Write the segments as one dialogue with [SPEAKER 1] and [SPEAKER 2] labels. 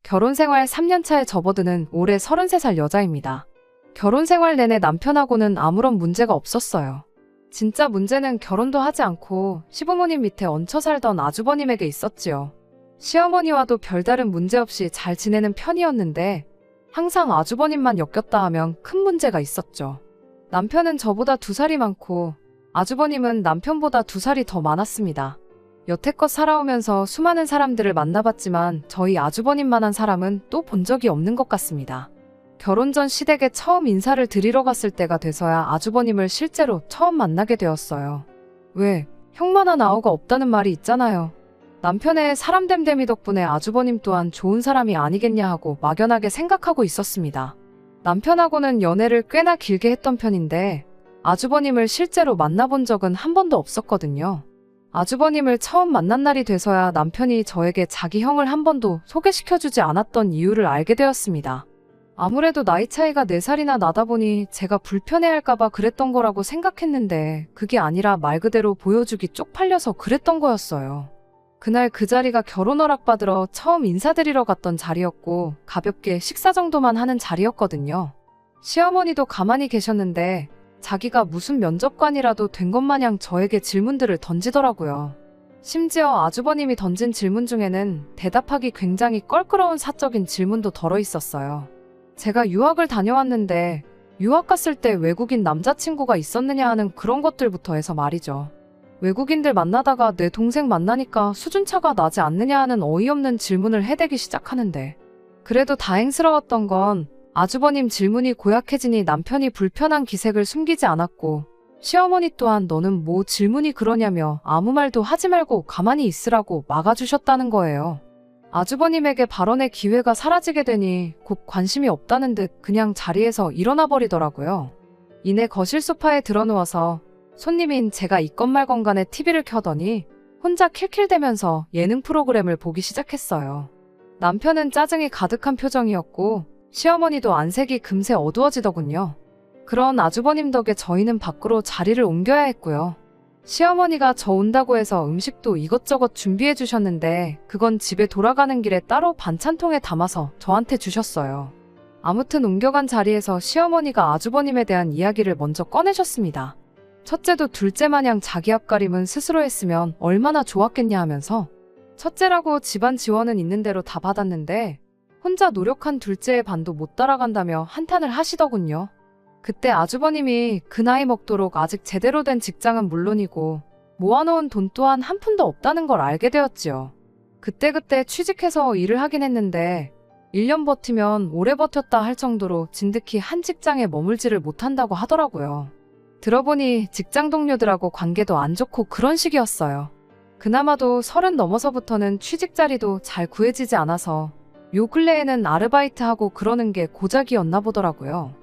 [SPEAKER 1] 결혼 생활 3년 차에 접어드는 올해 33살 여자입니다. 결혼 생활 내내 남편하고는 아무런 문제가 없었어요. 진짜 문제는 결혼도 하지 않고 시부모님 밑에 얹혀 살던 아주버님에게 있었지요. 시어머니와도 별다른 문제 없이 잘 지내는 편이었는데 항상 아주버님만 엮였다 하면 큰 문제가 있었죠. 남편은 저보다 2살이 많고 아주버님은 남편보다 2살이 더 많았습니다. 여태껏 살아오면서 수많은 사람들을 만나봤지만 저희 아주버님만한 사람은 또 본 적이 없는 것 같습니다. 결혼 전 시댁에 처음 인사를 드리러 갔을 때가 돼서야 아주버님을 실제로 처음 만나게 되었어요. 왜, 형만한 아우가 없다는 말이 있잖아요. 남편의 사람됨됨이 덕분에 아주버님 또한 좋은 사람이 아니겠냐 하고 막연하게 생각하고 있었습니다. 남편하고는 연애를 꽤나 길게 했던 편인데 아주버님을 실제로 만나본 적은 한 번도 없었거든요. 아주버님을 처음 만난 날이 돼서야 남편이 저에게 자기 형을 한 번도 소개시켜주지 않았던 이유를 알게 되었습니다. 아무래도 나이 차이가 4살이나 나다 보니 제가 불편해할까봐 그랬던 거라고 생각했는데 그게 아니라 말 그대로 보여주기 쪽팔려서 그랬던 거였어요. 그날 그 자리가 결혼 허락받으러 처음 인사드리러 갔던 자리였고 가볍게 식사 정도만 하는 자리였거든요. 시어머니도 가만히 계셨는데 자기가 무슨 면접관이라도 된 것 마냥 저에게 질문들을 던지더라고요. 심지어 아주버님이 던진 질문 중에는 대답하기 굉장히 껄끄러운 사적인 질문도 덜어 있었어요. 제가 유학을 다녀왔는데 유학 갔을 때 외국인 남자친구가 있었느냐 하는 그런 것들부터 해서 말이죠. 외국인들 만나다가 내 동생 만나니까 수준차가 나지 않느냐 하는 어이없는 질문을 해대기 시작하는데 그래도 다행스러웠던 건 아주버님 질문이 고약해지니 남편이 불편한 기색을 숨기지 않았고 시어머니 또한 너는 뭐 질문이 그러냐며 아무 말도 하지 말고 가만히 있으라고 막아주셨다는 거예요. 아주버님에게 발언의 기회가 사라지게 되니 곧 관심이 없다는 듯 그냥 자리에서 일어나 버리더라고요. 이내 거실 소파에 들어누워서 손님인 제가 있건 말건 간에 TV를 켜더니 혼자 킬킬대면서 예능 프로그램을 보기 시작했어요. 남편은 짜증이 가득한 표정이었고 시어머니도 안색이 금세 어두워지더군요. 그런 아주버님 덕에 저희는 밖으로 자리를 옮겨야 했고요. 시어머니가 저 온다고 해서 음식도 이것저것 준비해 주셨는데 그건 집에 돌아가는 길에 따로 반찬통에 담아서 저한테 주셨어요. 아무튼 옮겨간 자리에서 시어머니가 아주버님에 대한 이야기를 먼저 꺼내셨습니다. 첫째도 둘째 마냥 자기 앞가림은 스스로 했으면 얼마나 좋았겠냐 하면서 첫째라고 집안 지원은 있는 대로 다 받았는데 혼자 노력한 둘째의 반도 못 따라간다며 한탄을 하시더군요. 그때 아주버님이 그 나이 먹도록 아직 제대로 된 직장은 물론이고 모아놓은 돈 또한 한 푼도 없다는 걸 알게 되었지요. 그때 취직해서 일을 하긴 했는데 1년 버티면 오래 버텼다 할 정도로 진득히 한 직장에 머물지를 못한다고 하더라고요. 들어보니 직장 동료들하고 관계도 안 좋고 그런 식이었어요. 그나마도 30 넘어서부터는 취직 자리도 잘 구해지지 않아서 요 근래에는 아르바이트하고 그러는 게 고작이었나 보더라고요.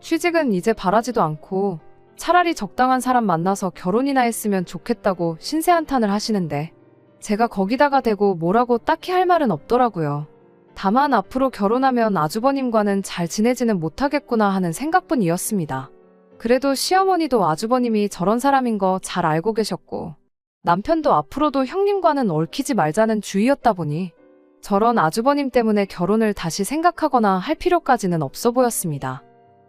[SPEAKER 1] 취직은 이제 바라지도 않고 차라리 적당한 사람 만나서 결혼이나 했으면 좋겠다고 신세한탄을 하시는데 제가 거기다가 대고 뭐라고 딱히 할 말은 없더라고요. 다만 앞으로 결혼하면 아주버님과는 잘 지내지는 못하겠구나 하는 생각뿐이었습니다. 그래도 시어머니도 아주버님이 저런 사람인 거 잘 알고 계셨고 남편도 앞으로도 형님과는 얽히지 말자는 주의였다 보니 저런 아주버님 때문에 결혼을 다시 생각하거나 할 필요까지는 없어 보였습니다.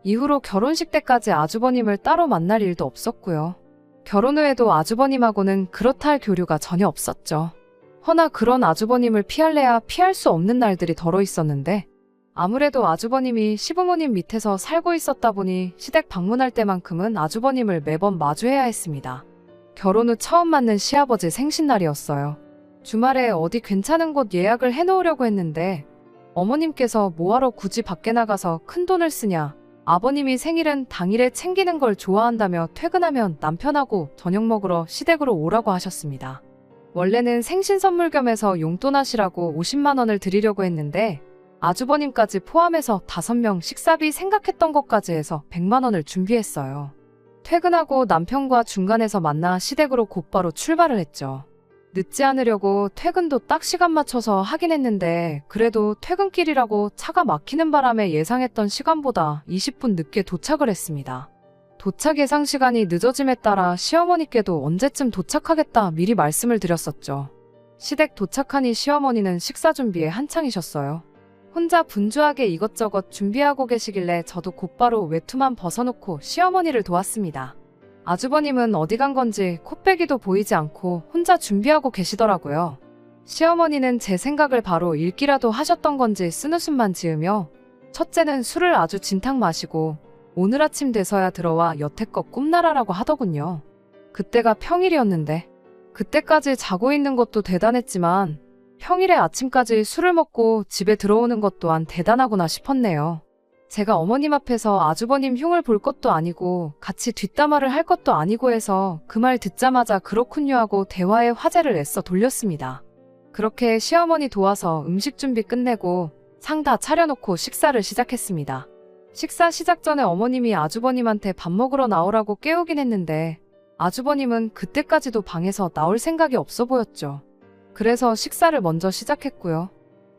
[SPEAKER 1] 이후로 결혼식 때까지 아주버님을 따로 만날 일도 없었고요. 결혼 후에도 아주버님하고는 그렇다 할 교류가 전혀 없었죠. 허나 그런 아주버님을 피할래야 피할 수 없는 날들이 덜어 있었는데 아무래도 아주버님이 시부모님 밑에서 살고 있었다 보니 시댁 방문할 때만큼은 아주버님을 매번 마주해야 했습니다. 결혼 후 처음 맞는 시아버지 생신날이었어요. 주말에 어디 괜찮은 곳 예약을 해놓으려고 했는데 어머님께서 뭐하러 굳이 밖에 나가서 큰돈을 쓰냐, 아버님이 생일은 당일에 챙기는 걸 좋아한다며 퇴근하면 남편하고 저녁 먹으러 시댁으로 오라고 하셨습니다. 원래는 생신 선물 겸해서 용돈 하시라고 50만 원을 드리려고 했는데 아주버님까지 포함해서 5명 식사비 생각했던 것까지 해서 100만 원을 준비했어요. 퇴근하고 남편과 중간에서 만나 시댁으로 곧바로 출발을 했죠. 늦지 않으려고 퇴근도 딱 시간 맞춰서 하긴 했는데 그래도 퇴근길이라고 차가 막히는 바람에 예상했던 시간보다 20분 늦게 도착을 했습니다. 도착 예상 시간이 늦어짐에 따라 시어머니께도 언제쯤 도착하겠다 미리 말씀을 드렸었죠. 시댁 도착하니 시어머니는 식사 준비에 한창이셨어요. 혼자 분주하게 이것저것 준비하고 계시길래 저도 곧바로 외투만 벗어놓고 시어머니를 도왔습니다. 아주버님은 어디 간 건지 코빼기도 보이지 않고 혼자 준비하고 계시더라고요. 시어머니는 제 생각을 바로 읽기라도 하셨던 건지 쓴웃음만 지으며 첫째는 술을 아주 진탕 마시고 오늘 아침 돼서야 들어와 여태껏 꿈나라라고 하더군요. 그때가 평일이었는데 그때까지 자고 있는 것도 대단했지만 평일에 아침까지 술을 먹고 집에 들어오는 것 또한 대단하구나 싶었네요. 제가 어머님 앞에서 아주버님 흉을 볼 것도 아니고 같이 뒷담화를 할 것도 아니고 해서 그 말 듣자마자 그렇군요 하고 대화의 화제를 애써 돌렸습니다. 그렇게 시어머니 도와서 음식 준비 끝내고 상 다 차려놓고 식사를 시작했습니다. 식사 시작 전에 어머님이 아주버님한테 밥 먹으러 나오라고 깨우긴 했는데 아주버님은 그때까지도 방에서 나올 생각이 없어 보였죠. 그래서 식사를 먼저 시작했고요.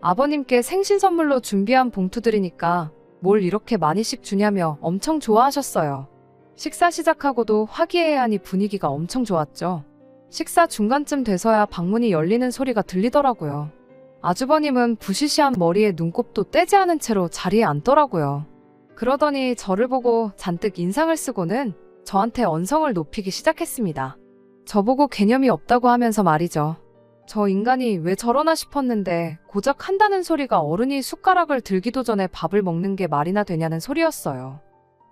[SPEAKER 1] 아버님께 생신 선물로 준비한 봉투들이니까 뭘 이렇게 많이씩 주냐며 엄청 좋아하셨어요. 식사 시작하고도 화기애애하니 분위기가 엄청 좋았죠. 식사 중간쯤 돼서야 방문이 열리는 소리가 들리더라고요. 아주버님은 부시시한 머리에 눈곱도 떼지 않은 채로 자리에 앉더라고요. 그러더니 저를 보고 잔뜩 인상을 쓰고는 저한테 언성을 높이기 시작했습니다. 저보고 개념이 없다고 하면서 말이죠. 저 인간이 왜 저러나 싶었는데 고작 한다는 소리가 어른이 숟가락을 들기도 전에 밥을 먹는 게 말이나 되냐는 소리였어요.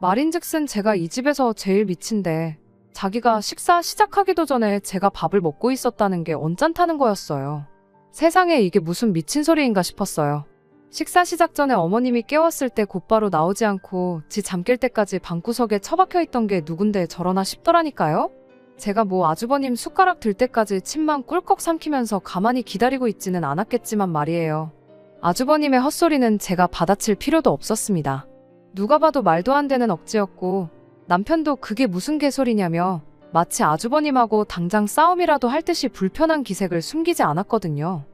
[SPEAKER 1] 말인즉슨 제가 이 집에서 제일 미친데 자기가 식사 시작하기도 전에 제가 밥을 먹고 있었다는 게 언짢다는 거였어요. 세상에 이게 무슨 미친 소리인가 싶었어요. 식사 시작 전에 어머님이 깨웠을 때 곧바로 나오지 않고 지 잠 깰 때까지 방구석에 처박혀 있던 게 누군데 저러나 싶더라니까요. 제가 뭐 아주버님 숟가락 들 때까지 침만 꿀꺽 삼키면서 가만히 기다리고 있지는 않았겠지만 말이에요. 아주버님의 헛소리는 제가 받아칠 필요도 없었습니다. 누가 봐도 말도 안 되는 억지였고 남편도 그게 무슨 개소리냐며 마치 아주버님하고 당장 싸움이라도 할 듯이 불편한 기색을 숨기지 않았거든요.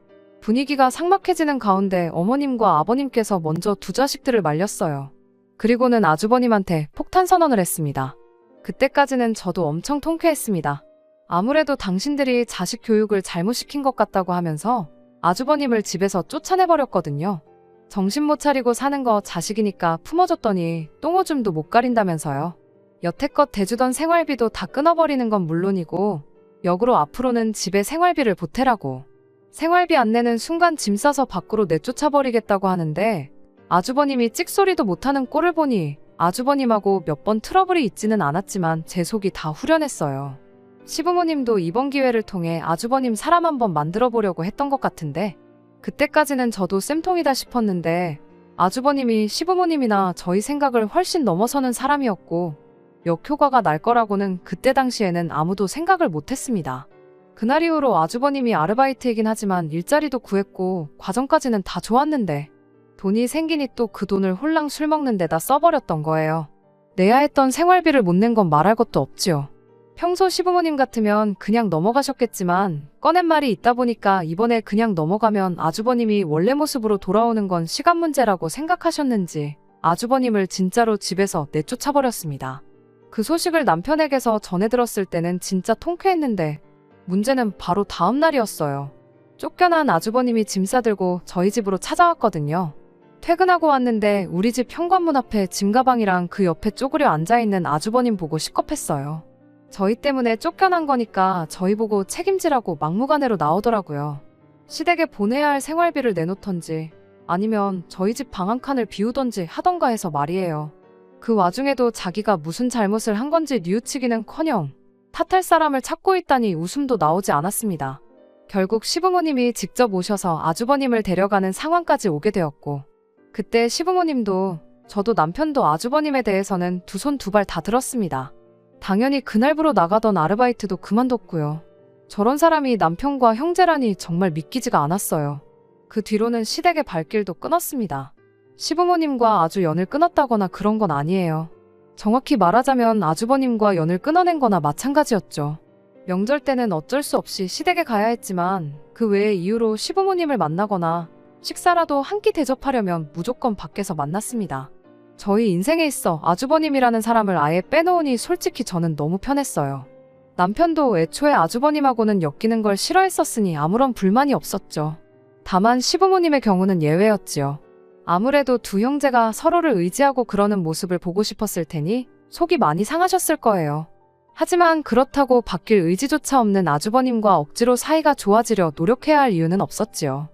[SPEAKER 1] 분위기가 삭막해지는 가운데 어머님과 아버님께서 먼저 두 자식들을 말렸어요. 그리고는 아주버님한테 폭탄 선언을 했습니다. 그때까지는 저도 엄청 통쾌했습니다. 아무래도 당신들이 자식 교육을 잘못 시킨 것 같다고 하면서 아주버님을 집에서 쫓아내버렸거든요. 정신 못 차리고 사는 거 자식이니까 품어줬더니 똥오줌도 못 가린다면서요. 여태껏 대주던 생활비도 다 끊어버리는 건 물론이고 역으로 앞으로는 집에 생활비를 보태라고. 생활비 안 내는 순간 짐 싸서 밖으로 내쫓아버리겠다고 하는데 아주버님이 찍소리도 못하는 꼴을 보니 아주버님하고 몇 번 트러블이 있지는 않았지만 제 속이 다 후련했어요. 시부모님도 이번 기회를 통해 아주버님 사람 한번 만들어 보려고 했던 것 같은데 그때까지는 저도 쌤통이다 싶었는데 아주버님이 시부모님이나 저희 생각을 훨씬 넘어서는 사람이었고 역효과가 날 거라고는 그때 당시에는 아무도 생각을 못했습니다. 그날 이후로 아주버님이 아르바이트이긴 하지만 일자리도 구했고 과정까지는 다 좋았는데 돈이 생기니 또 그 돈을 홀랑 술 먹는 데다 써버렸던 거예요. 내야 했던 생활비를 못 낸 건 말할 것도 없지요. 평소 시부모님 같으면 그냥 넘어가셨겠지만 꺼낸 말이 있다 보니까 이번에 그냥 넘어가면 아주버님이 원래 모습으로 돌아오는 건 시간 문제라고 생각하셨는지 아주버님을 진짜로 집에서 내쫓아버렸습니다. 그 소식을 남편에게서 전해 들었을 때는 진짜 통쾌했는데 문제는 바로 다음 날이었어요. 쫓겨난 아주버님이 짐 싸들고 저희 집으로 찾아왔거든요. 퇴근하고 왔는데 우리 집 현관문 앞에 짐 가방이랑 그 옆에 쪼그려 앉아있는 아주버님 보고 식겁했어요. 저희 때문에 쫓겨난 거니까 저희 보고 책임지라고 막무가내로 나오더라고요. 시댁에 보내야 할 생활비를 내놓던지 아니면 저희 집 방 한 칸을 비우던지 하던가 해서 말이에요. 그 와중에도 자기가 무슨 잘못을 한 건지 뉘우치기는커녕 탓할 사람을 찾고 있다니 웃음도 나오지 않았습니다. 결국 시부모님이 직접 오셔서 아주버님을 데려가는 상황까지 오게 되었고 그때 시부모님도 저도 남편도 아주버님에 대해서는 두 손 두 발 다 들었습니다. 당연히 그날부로 나가던 아르바이트도 그만뒀고요. 저런 사람이 남편과 형제라니 정말 믿기지가 않았어요. 그 뒤로는 시댁의 발길도 끊었습니다. 시부모님과 아주 연을 끊었다거나 그런 건 아니에요. 정확히 말하자면 아주버님과 연을 끊어낸 거나 마찬가지였죠. 명절 때는 어쩔 수 없이 시댁에 가야 했지만 그 외의 이유로 시부모님을 만나거나 식사라도 한 끼 대접하려면 무조건 밖에서 만났습니다. 저희 인생에 있어 아주버님이라는 사람을 아예 빼놓으니 솔직히 저는 너무 편했어요. 남편도 애초에 아주버님하고는 엮이는 걸 싫어했었으니 아무런 불만이 없었죠. 다만 시부모님의 경우는 예외였지요. 아무래도 두 형제가 서로를 의지하고 그러는 모습을 보고 싶었을 테니 속이 많이 상하셨을 거예요. 하지만 그렇다고 바뀔 의지조차 없는 아주버님과 억지로 사이가 좋아지려 노력해야 할 이유는 없었지요.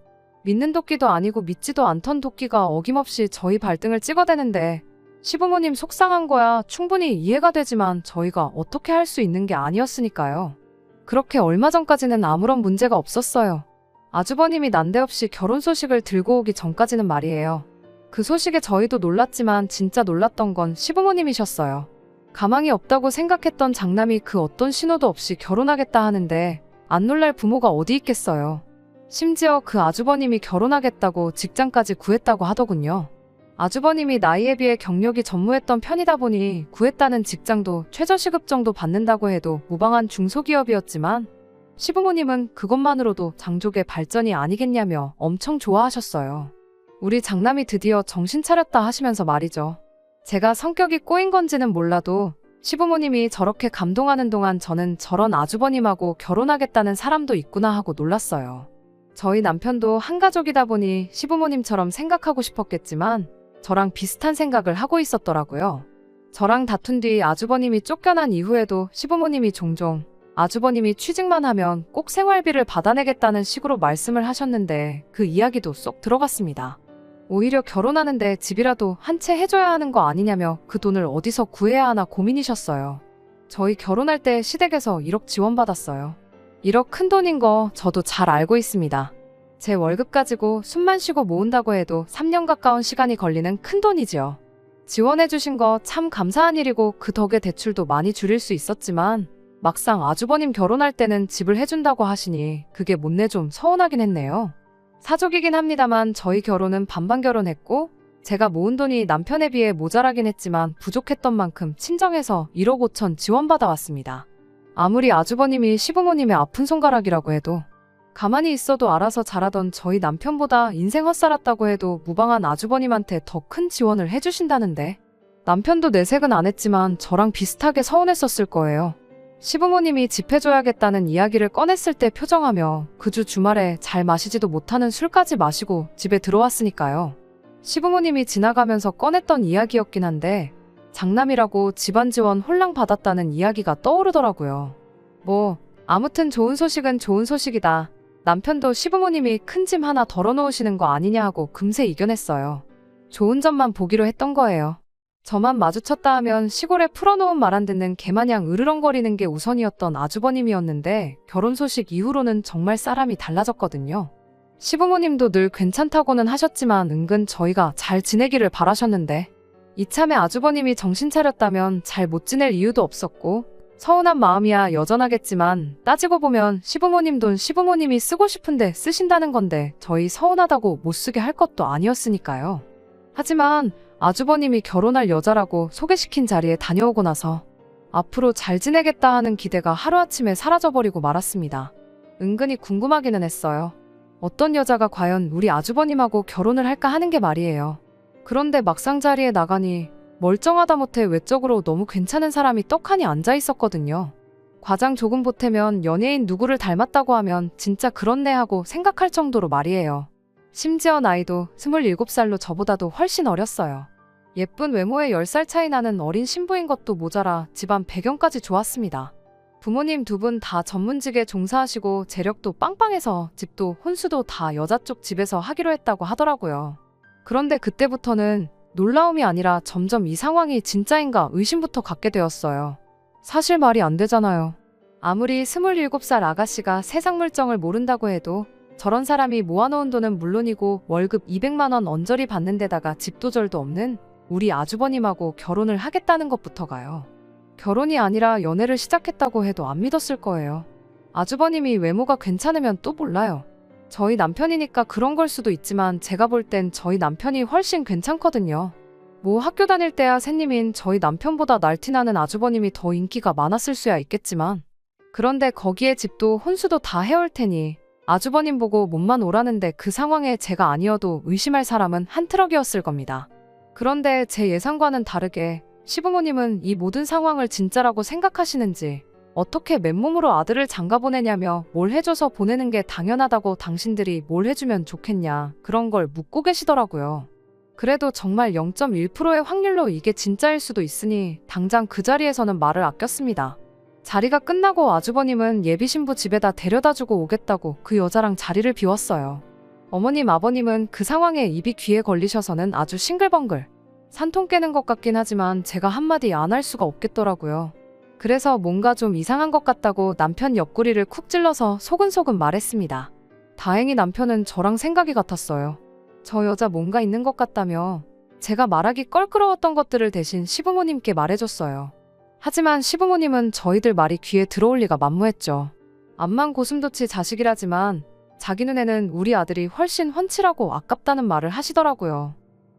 [SPEAKER 1] 믿는 도끼도 아니고 믿지도 않던 도끼가 어김없이 저희 발등을 찍어대는데 시부모님 속상한 거야 충분히 이해가 되지만 저희가 어떻게 할 수 있는 게 아니었으니까요. 그렇게 얼마 전까지는 아무런 문제가 없었어요. 아주버님이 난데없이 결혼 소식을 들고 오기 전까지는 말이에요. 그 소식에 저희도 놀랐지만 진짜 놀랐던 건 시부모님이셨어요. 가망이 없다고 생각했던 장남이 그 어떤 신호도 없이 결혼하겠다 하는데 안 놀랄 부모가 어디 있겠어요. 심지어 그 아주버님이 결혼하겠다고 직장까지 구했다고 하더군요. 아주버님이 나이에 비해 경력이 전무했던 편이다 보니 구했다는 직장도 최저시급 정도 받는다고 해도 무방한 중소기업이었지만 시부모님은 그것만으로도 장족의 발전이 아니겠냐며 엄청 좋아하셨어요. 우리 장남이 드디어 정신 차렸다 하시면서 말이죠. 제가 성격이 꼬인 건지는 몰라도 시부모님이 저렇게 감동하는 동안 저는 저런 아주버님하고 결혼하겠다는 사람도 있구나 하고 놀랐어요. 저희 남편도 한가족이다 보니 시부모님처럼 생각하고 싶었겠지만 저랑 비슷한 생각을 하고 있었더라고요. 저랑 다툰 뒤 아주버님이 쫓겨난 이후에도 시부모님이 종종 아주버님이 취직만 하면 꼭 생활비를 받아내겠다는 식으로 말씀을 하셨는데 그 이야기도 쏙 들어갔습니다. 오히려 결혼하는데 집이라도 한 채 해줘야 하는 거 아니냐며 그 돈을 어디서 구해야 하나 고민이셨어요. 저희 결혼할 때 시댁에서 1억 지원받았어요. 1억 큰 돈인 거 저도 잘 알고 있습니다. 제 월급 가지고 숨만 쉬고 모은다고 해도 3년 가까운 시간이 걸리는 큰 돈이지요. 지원해주신 거 참 감사한 일이고 그 덕에 대출도 많이 줄일 수 있었지만 막상 아주버님 결혼할 때는 집을 해준다고 하시니 그게 못내 좀 서운하긴 했네요. 사족이긴 합니다만 저희 결혼은 반반 결혼했고 제가 모은 돈이 남편에 비해 모자라긴 했지만 부족했던 만큼 친정에서 1억 5천 지원받아 왔습니다. 아무리 아주버님이 시부모님의 아픈 손가락이라고 해도 가만히 있어도 알아서 잘하던 저희 남편보다 인생 헛살았다고 해도 무방한 아주버님한테 더 큰 지원을 해주신다는데 남편도 내색은 안 했지만 저랑 비슷하게 서운했었을 거예요. 시부모님이 집 해줘야겠다는 이야기를 꺼냈을 때 표정하며 그 주 주말에 잘 마시지도 못하는 술까지 마시고 집에 들어왔으니까요. 시부모님이 지나가면서 꺼냈던 이야기였긴 한데 장남이라고 집안 지원 홀랑 받았다는 이야기가 떠오르더라고요. 뭐 아무튼 좋은 소식은 좋은 소식이다. 남편도 시부모님이 큰 짐 하나 덜어놓으시는 거 아니냐 하고 금세 이겨냈어요. 좋은 점만 보기로 했던 거예요. 저만 마주쳤다 하면 시골에 풀어놓은 말 안 듣는 개마냥 으르렁거리는 게 우선이었던 아주버님이었는데 결혼 소식 이후로는 정말 사람이 달라졌거든요. 시부모님도 늘 괜찮다고는 하셨지만 은근 저희가 잘 지내기를 바라셨는데 이참에 아주버님이 정신 차렸다면 잘 못 지낼 이유도 없었고 서운한 마음이야 여전하겠지만 따지고 보면 시부모님 돈 시부모님이 쓰고 싶은데 쓰신다는 건데 저희 서운하다고 못 쓰게 할 것도 아니었으니까요. 하지만 아주버님이 결혼할 여자라고 소개시킨 자리에 다녀오고 나서 앞으로 잘 지내겠다 하는 기대가 하루아침에 사라져버리고 말았습니다. 은근히 궁금하기는 했어요. 어떤 여자가 과연 우리 아주버님하고 결혼을 할까 하는 게 말이에요. 그런데 막상 자리에 나가니 멀쩡하다 못해 외적으로 너무 괜찮은 사람이 떡하니 앉아 있었거든요. 과장 조금 보태면 연예인 누구를 닮았다고 하면 진짜 그렇네 하고 생각할 정도로 말이에요. 심지어 나이도 27살로 저보다도 훨씬 어렸어요. 예쁜 외모에 10살 차이 나는 어린 신부인 것도 모자라 집안 배경까지 좋았습니다. 부모님 두 분 다 전문직에 종사하시고 재력도 빵빵해서 집도 혼수도 다 여자 쪽 집에서 하기로 했다고 하더라고요. 그런데 그때부터는 놀라움이 아니라 점점 이 상황이 진짜인가 의심부터 갖게 되었어요. 사실 말이 안 되잖아요. 아무리 27살 아가씨가 세상 물정을 모른다고 해도 저런 사람이 모아놓은 돈은 물론이고 월급 200만 원 언저리 받는 데다가 집도절도 없는 우리 아주버님하고 결혼을 하겠다는 것부터가요. 결혼이 아니라 연애를 시작했다고 해도 안 믿었을 거예요. 아주버님이 외모가 괜찮으면 또 몰라요. 저희 남편이니까 그런 걸 수도 있지만 제가 볼 땐 저희 남편이 훨씬 괜찮거든요. 뭐 학교 다닐 때야 새님인 저희 남편보다 날티나는 아주버님이 더 인기가 많았을 수야 있겠지만 그런데 거기에 집도 혼수도 다 해올 테니 아주버님 보고 몸만 오라는데 그 상황에 제가 아니어도 의심할 사람은 한 트럭이었을 겁니다. 그런데 제 예상과는 다르게 시부모님은 이 모든 상황을 진짜라고 생각하시는지 어떻게 맨몸으로 아들을 장가 보내냐며 뭘 해줘서 보내는 게 당연하다고 당신들이 뭘 해주면 좋겠냐 그런 걸 묻고 계시더라고요. 그래도 정말 0.1%의 확률로 이게 진짜일 수도 있으니 당장 그 자리에서는 말을 아꼈습니다. 자리가 끝나고 아주버님은 예비 신부 집에다 데려다주고 오겠다고 그 여자랑 자리를 비웠어요. 어머님 아버님은 그 상황에 입이 귀에 걸리셔서는 아주 싱글벙글. 산통 깨는 것 같긴 하지만 제가 한마디 안 할 수가 없겠더라고요. 그래서 뭔가 좀 이상한 것 같다고 남편 옆구리를 쿡 찔러서 소근소근 말했습니다. 다행히 남편은 저랑 생각이 같았어요. 저 여자 뭔가 있는 것 같다며 제가 말하기 껄끄러웠던 것들을 대신 시부모님께 말해줬어요. 하지만 시부모님은 저희들 말이 귀에 들어올 리가 만무했죠. 암만 고슴도치 자식이라지만 자기 눈에는 우리 아들이 훨씬 훤칠하고 아깝다는 말을 하시더라고요.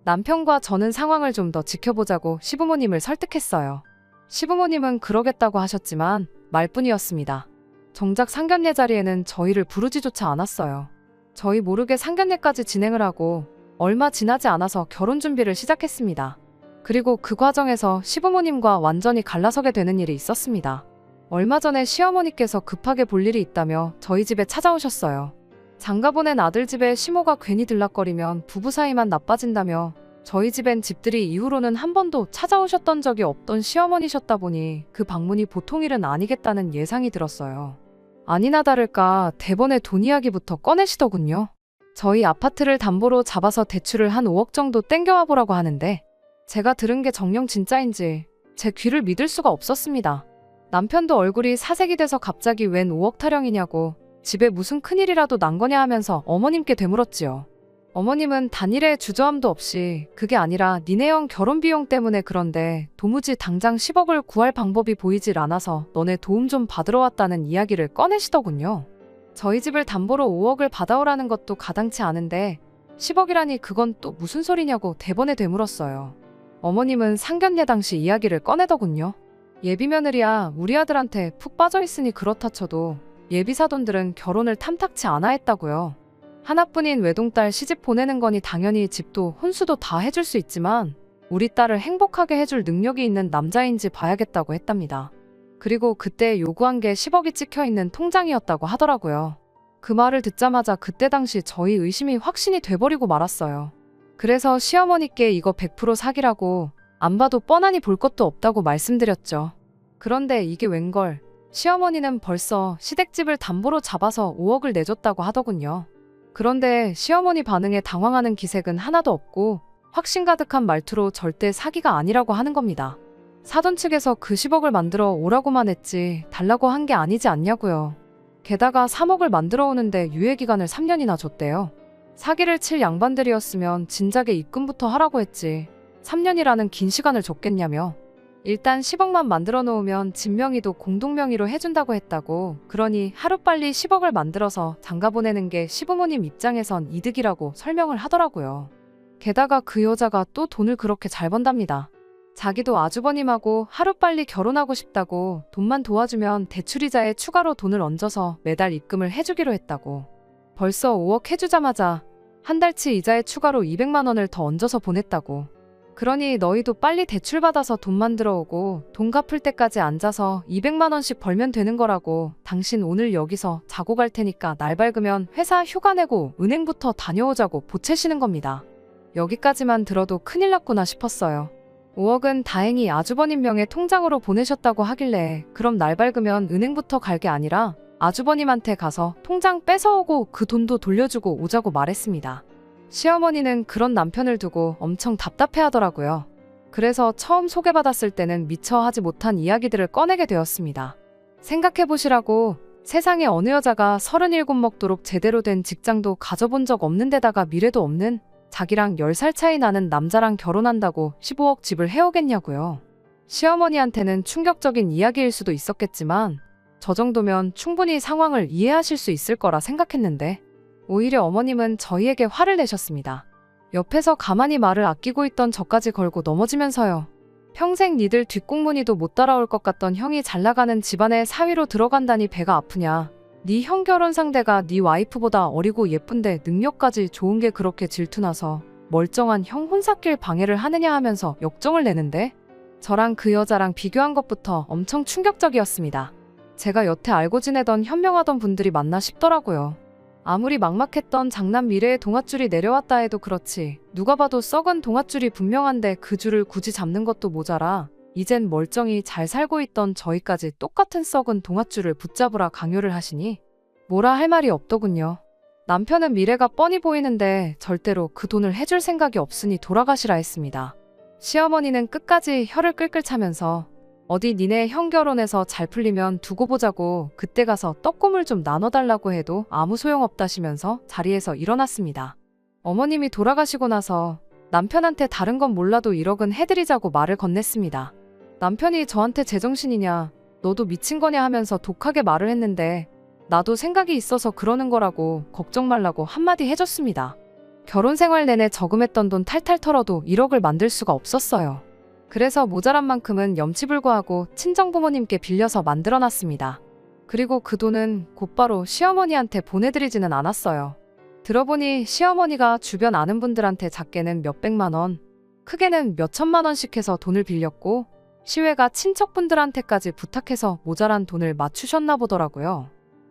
[SPEAKER 1] 남편과 저는 상황을 좀 더 지켜보자고 시부모님을 설득했어요. 시부모님은 그러겠다고 하셨지만 말뿐이었습니다. 정작 상견례 자리에는 저희를 부르지조차 않았어요. 저희 모르게 상견례까지 진행을 하고 얼마 지나지 않아서 결혼 준비를 시작했습니다. 그리고 그 과정에서 시부모님과 완전히 갈라서게 되는 일이 있었습니다. 얼마 전에 시어머니께서 급하게 볼 일이 있다며 저희 집에 찾아오셨어요. 장가보낸 아들 집에 시모가 괜히 들락거리면 부부 사이만 나빠진다며 저희 집엔 집들이 이후로는 한 번도 찾아오셨던 적이 없던 시어머니셨다 보니 그 방문이 보통 일은 아니겠다는 예상이 들었어요. 아니나 다를까 대번에 돈 이야기부터 꺼내시더군요. 저희 아파트를 담보로 잡아서 대출을 한 5억 정도 땡겨와 보라고 하는데 제가 들은 게 정녕 진짜인지 제 귀를 믿을 수가 없었습니다. 남편도 얼굴이 사색이 돼서 갑자기 웬 5억 타령이냐고 집에 무슨 큰일이라도 난 거냐 하면서 어머님께 되물었지요. 어머님은 단일에 주저함도 없이 그게 아니라 니네 형 결혼 비용 때문에 그런데 도무지 당장 10억을 구할 방법이 보이질 않아서 너네 도움 좀 받으러 왔다는 이야기를 꺼내시더군요. 저희 집을 담보로 5억을 받아오라는 것도 가당치 않은데 10억이라니 그건 또 무슨 소리냐고 대번에 되물었어요. 어머님은 상견례 당시 이야기를 꺼내더군요. 예비며느리야 우리 아들한테 푹 빠져있으니 그렇다 쳐도 예비사돈들은 결혼을 탐탁치 않아 했다고요. 하나뿐인 외동딸 시집 보내는 거니 당연히 집도 혼수도 다 해줄 수 있지만 우리 딸을 행복하게 해줄 능력이 있는 남자인지 봐야겠다고 했답니다. 그리고 그때 요구한 게 10억이 찍혀있는 통장이었다고 하더라고요. 그 말을 듣자마자 그때 당시 저희 의심이 확신이 돼버리고 말았어요. 그래서 시어머니께 이거 100% 사기라고 안 봐도 뻔하니 볼 것도 없다고 말씀드렸죠. 그런데 이게 웬걸 시어머니는 벌써 시댁집을 담보로 잡아서 5억을 내줬다고 하더군요. 그런데 시어머니 반응에 당황하는 기색은 하나도 없고 확신 가득한 말투로 절대 사기가 아니라고 하는 겁니다. 사돈 측에서 그 10억을 만들어 오라고만 했지 달라고 한 게 아니지 않냐고요. 게다가 3억을 만들어 오는데 유예기간을 3년이나 줬대요. 사기를 칠 양반들이었으면 진작에 입금부터 하라고 했지 3년이라는 긴 시간을 줬겠냐며. 일단 10억만 만들어 놓으면 집 명의도 공동명의로 해준다고 했다고. 그러니 하루빨리 10억을 만들어서 장가 보내는 게 시부모님 입장에선 이득이라고 설명을 하더라고요. 게다가 그 여자가 또 돈을 그렇게 잘 번답니다. 자기도 아주버님하고 하루빨리 결혼하고 싶다고 돈만 도와주면 대출이자에 추가로 돈을 얹어서 매달 입금을 해주기로 했다고. 벌써 5억 해주자마자 한 달치 이자에 추가로 200만 원을 더 얹어서 보냈다고. 그러니 너희도 빨리 대출받아서 돈 만들어 오고 돈 갚을 때까지 앉아서 200만 원씩 벌면 되는 거라고. 당신 오늘 여기서 자고 갈 테니까 날 밝으면 회사 휴가 내고 은행부터 다녀오자고 보채시는 겁니다. 여기까지만 들어도 큰일 났구나 싶었어요. 5억은 다행히 아주버님 명의 통장으로 보내셨다고 하길래 그럼 날 밝으면 은행부터 갈 게 아니라 아주버님한테 가서 통장 뺏어오고 그 돈도 돌려주고 오자고 말했습니다. 시어머니는 그런 남편을 두고 엄청 답답해하더라고요. 그래서 처음 소개받았을 때는 미처 하지 못한 이야기들을 꺼내게 되었습니다. 생각해보시라고 세상에 어느 여자가 37 먹도록 제대로 된 직장도 가져본 적 없는 데다가 미래도 없는 자기랑 10살 차이 나는 남자랑 결혼한다고 15억 집을 해오겠냐고요. 시어머니한테는 충격적인 이야기일 수도 있었겠지만 저 정도면 충분히 상황을 이해하실 수 있을 거라 생각했는데 오히려 어머님은 저희에게 화를 내셨습니다. 옆에서 가만히 말을 아끼고 있던 저까지 걸고 넘어지면서요. 평생 니들 뒷공무니도 못 따라올 것 같던 형이 잘나가는 집안의 사위로 들어간다니 배가 아프냐. 네 형 결혼 상대가 네 와이프보다 어리고 예쁜데 능력까지 좋은 게 그렇게 질투나서 멀쩡한 형 혼사길 방해를 하느냐 하면서 역정을 내는데 저랑 그 여자랑 비교한 것부터 엄청 충격적이었습니다. 제가 여태 알고 지내던 현명하던 분들이 맞나 싶더라고요. 아무리 막막했던 장남 미래의 동아줄이 내려왔다 해도 그렇지. 누가 봐도 썩은 동아줄이 분명한데 그 줄을 굳이 잡는 것도 모자라 이젠 멀쩡히 잘 살고 있던 저희까지 똑같은 썩은 동아줄을 붙잡으라 강요를 하시니 뭐라 할 말이 없더군요. 남편은 미래가 뻔히 보이는데 절대로 그 돈을 해줄 생각이 없으니 돌아가시라 했습니다. 시어머니는 끝까지 혀를 끌끌 차면서 어디 니네 형 결혼해서 잘 풀리면 두고 보자고 그때 가서 떡고물 좀 나눠달라고 해도 아무 소용없다시면서 자리에서 일어났습니다. 어머님이 돌아가시고 나서 남편한테 다른 건 몰라도 1억은 해드리자고 말을 건넸습니다. 남편이 저한테 제정신이냐, 너도 미친 거냐 하면서 독하게 말을 했는데 나도 생각이 있어서 그러는 거라고 걱정 말라고 한마디 해줬습니다. 결혼 생활 내내 저금했던 돈 탈탈 털어도 1억을 만들 수가 없었어요. 그래서 모자란 만큼은 염치불구하고 친정부모님께 빌려서 만들어놨습니다. 그리고 그 돈은 곧바로 시어머니한테 보내드리지는 않았어요. 들어보니 시어머니가 주변 아는 분들한테 작게는 몇백만 원, 크게는 몇천만 원씩 해서 돈을 빌렸고 시외가 친척분들한테까지 부탁해서 모자란 돈을 맞추셨나 보더라고요.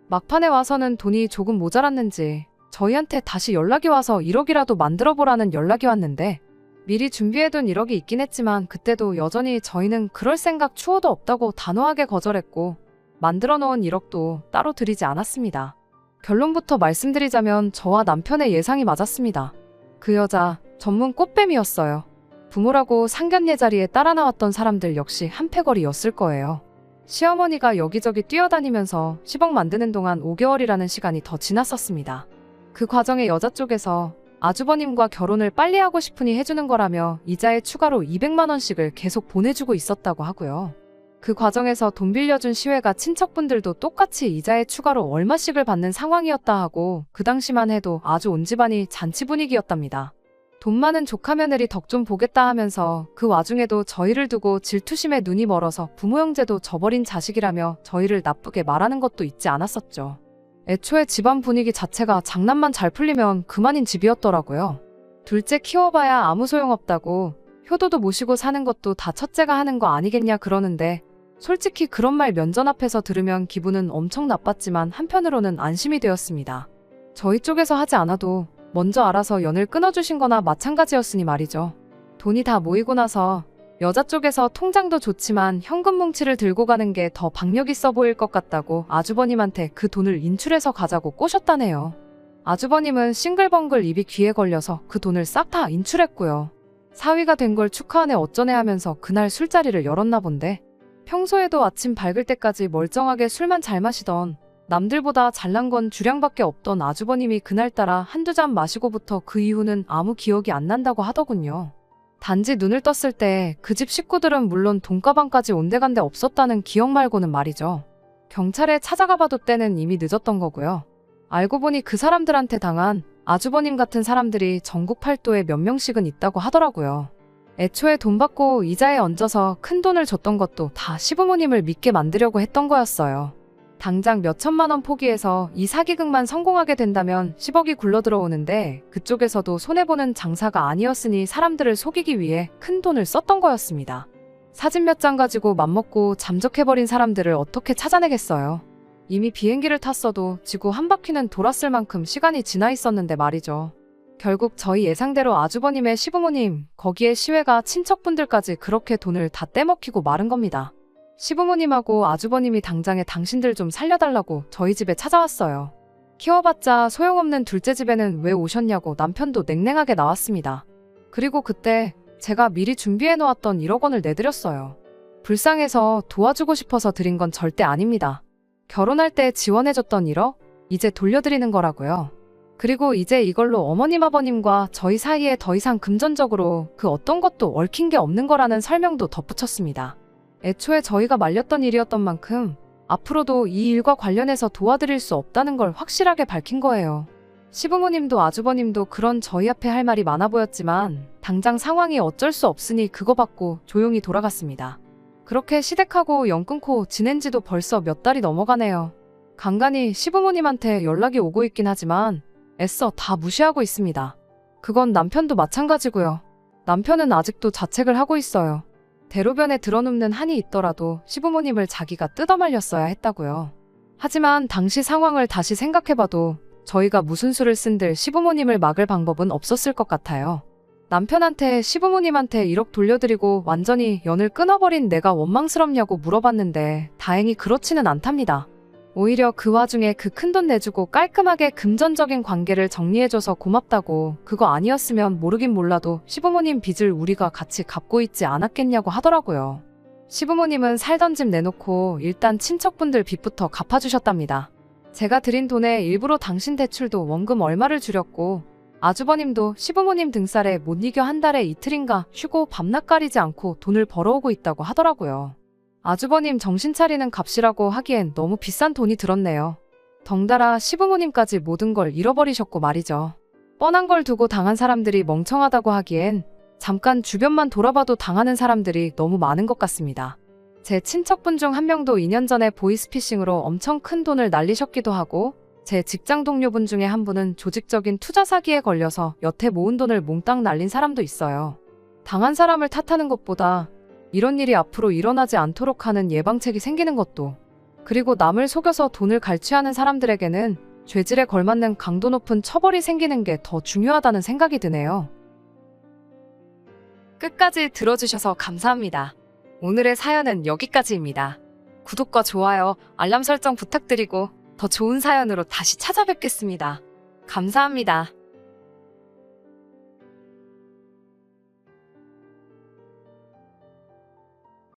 [SPEAKER 1] 막판에 와서는 돈이 조금 모자랐는지 저희한테 다시 연락이 와서 1억이라도 만들어보라는 연락이 왔는데 미리 준비해둔 1억이 있긴 했지만 그때도 여전히 저희는 그럴 생각 추호도 없다고 단호하게 거절했고 만들어 놓은 1억도 따로 드리지 않았습니다. 결론부터 말씀드리자면 저와 남편의 예상이 맞았습니다. 그 여자 전문 꽃뱀이었어요. 부모라고 상견례 자리에 따라 나왔던 사람들 역시 한패거리였을 거예요. 시어머니가 여기저기 뛰어다니면서 10억 만드는 동안 5개월이라는 시간이 더 지났었습니다. 그 과정에 여자 쪽에서 아주버님과 결혼을 빨리 하고 싶으니 해주는 거라며 이자에 추가로 200만 원씩을 계속 보내주고 있었다고 하고요. 그 과정에서 돈 빌려준 시외가 친척분들도 똑같이 이자에 추가로 얼마씩을 받는 상황이었다 하고 그 당시만 해도 아주 온 집안이 잔치 분위기였답니다. 돈 많은 조카 며느리 덕 좀 보겠다 하면서 그 와중에도 저희를 두고 질투심에 눈이 멀어서 부모 형제도 저버린 자식이라며 저희를 나쁘게 말하는 것도 잊지 않았었죠. 애초에 집안 분위기 자체가 장난만 잘 풀리면 그만인 집이었더라고요. 둘째 키워봐야 아무 소용없다고 효도도 모시고 사는 것도 다 첫째가 하는 거 아니겠냐 그러는데 솔직히 그런 말 면전 앞에서 들으면 기분은 엄청 나빴지만 한편으로는 안심이 되었습니다. 저희 쪽에서 하지 않아도 먼저 알아서 연을 끊어주신 거나 마찬가지였으니 말이죠. 돈이 다 모이고 나서 여자 쪽에서 통장도 좋지만 현금 뭉치를 들고 가는 게 더 박력 있어 보일 것 같다고 아주버님한테 그 돈을 인출해서 가자고 꼬셨다네요. 아주버님은 싱글벙글 입이 귀에 걸려서 그 돈을 싹 다 인출했고요. 사위가 된 걸 축하하네 어쩌네 하면서 그날 술자리를 열었나 본데 평소에도 아침 밝을 때까지 멀쩡하게 술만 잘 마시던 남들보다 잘난 건 주량밖에 없던 아주버님이 그날따라 한두 잔 마시고부터 그 이후는 아무 기억이 안 난다고 하더군요. 단지 눈을 떴을 때 그 집 식구들은 물론 돈가방까지 온데간데 없었다는 기억 말고는 말이죠. 경찰에 찾아가 봐도 때는 이미 늦었던 거고요. 알고 보니 그 사람들한테 당한 아주버님 같은 사람들이 전국 팔도에 몇 명씩은 있다고 하더라고요. 애초에 돈 받고 이자에 얹어서 큰 돈을 줬던 것도 다 시부모님을 믿게 만들려고 했던 거였어요. 당장 몇천만 원 포기해서 이 사기극만 성공하게 된다면 10억이 굴러들어오는데 그쪽에서도 손해보는 장사가 아니었으니 사람들을 속이기 위해 큰 돈을 썼던 거였습니다. 사진 몇 장 가지고 맘먹고 잠적해버린 사람들을 어떻게 찾아내겠어요. 이미 비행기를 탔어도 지구 한 바퀴는 돌았을 만큼 시간이 지나 있었는데 말이죠. 결국 저희 예상대로 아주버님의 시부모님, 거기에 시외가 친척분들까지 그렇게 돈을 다 떼먹히고 마른 겁니다. 시부모님하고 아주버님이 당장에 당신들 좀 살려달라고 저희 집에 찾아왔어요. 키워봤자 소용없는 둘째 집에는 왜 오셨냐고 남편도 냉랭하게 나왔습니다. 그리고 그때 제가 미리 준비해놓았던 1억 원을 내드렸어요. 불쌍해서 도와주고 싶어서 드린 건 절대 아닙니다. 결혼할 때 지원해줬던 1억? 이제 돌려드리는 거라고요. 그리고 이제 이걸로 어머님 아버님과 저희 사이에 더 이상 금전적으로 그 어떤 것도 얽힌 게 없는 거라는 설명도 덧붙였습니다. 애초에 저희가 말렸던 일이었던 만큼 앞으로도 이 일과 관련해서 도와드릴 수 없다는 걸 확실하게 밝힌 거예요. 시부모님도 아주버님도 그런 저희 앞에 할 말이 많아 보였지만 당장 상황이 어쩔 수 없으니 그거 받고 조용히 돌아갔습니다. 그렇게 시댁하고 연 끊고 지낸 지도 벌써 몇 달이 넘어가네요. 간간히 시부모님한테 연락이 오고 있긴 하지만 애써 다 무시하고 있습니다. 그건 남편도 마찬가지고요. 남편은 아직도 자책을 하고 있어요. 대로변에 드러눕는 한이 있더라도 시부모님을 자기가 뜯어말렸어야 했다고요. 하지만 당시 상황을 다시 생각해봐도 저희가 무슨 수를 쓴들 시부모님을 막을 방법은 없었을 것 같아요. 남편한테 시부모님한테 1억 돌려드리고 완전히 연을 끊어버린 내가 원망스럽냐고 물어봤는데 다행히 그렇지는 않답니다. 오히려 그 와중에 그 큰돈 내주고 깔끔하게 금전적인 관계를 정리해줘서 고맙다고, 그거 아니었으면 모르긴 몰라도 시부모님 빚을 우리가 같이 갚고 있지 않았겠냐고 하더라고요. 시부모님은 살던 집 내놓고 일단 친척분들 빚부터 갚아주셨답니다. 제가 드린 돈에 일부러 당신 대출도 원금 얼마를 줄였고, 아주버님도 시부모님 등살에 못 이겨 한 달에 이틀인가 쉬고 밤낮 가리지 않고 돈을 벌어오고 있다고 하더라고요. 아주버님 정신 차리는 값이라고 하기엔 너무 비싼 돈이 들었네요. 덩달아 시부모님까지 모든 걸 잃어버리셨고 말이죠. 뻔한 걸 두고 당한 사람들이 멍청하다고 하기엔 잠깐 주변만 돌아봐도 당하는 사람들이 너무 많은 것 같습니다. 제 친척분 중 한 명도 2년 전에 보이스피싱으로 엄청 큰 돈을 날리셨기도 하고, 제 직장 동료분 중에 한 분은 조직적인 투자 사기에 걸려서 여태 모은 돈을 몽땅 날린 사람도 있어요. 당한 사람을 탓하는 것보다 이런 일이 앞으로 일어나지 않도록 하는 예방책이 생기는 것도, 그리고 남을 속여서 돈을 갈취하는 사람들에게는 죄질에 걸맞는 강도 높은 처벌이 생기는 게 더 중요하다는 생각이 드네요. 끝까지 들어주셔서 감사합니다. 오늘의 사연은 여기까지입니다. 구독과 좋아요, 알람 설정 부탁드리고 더 좋은 사연으로 다시 찾아뵙겠습니다. 감사합니다.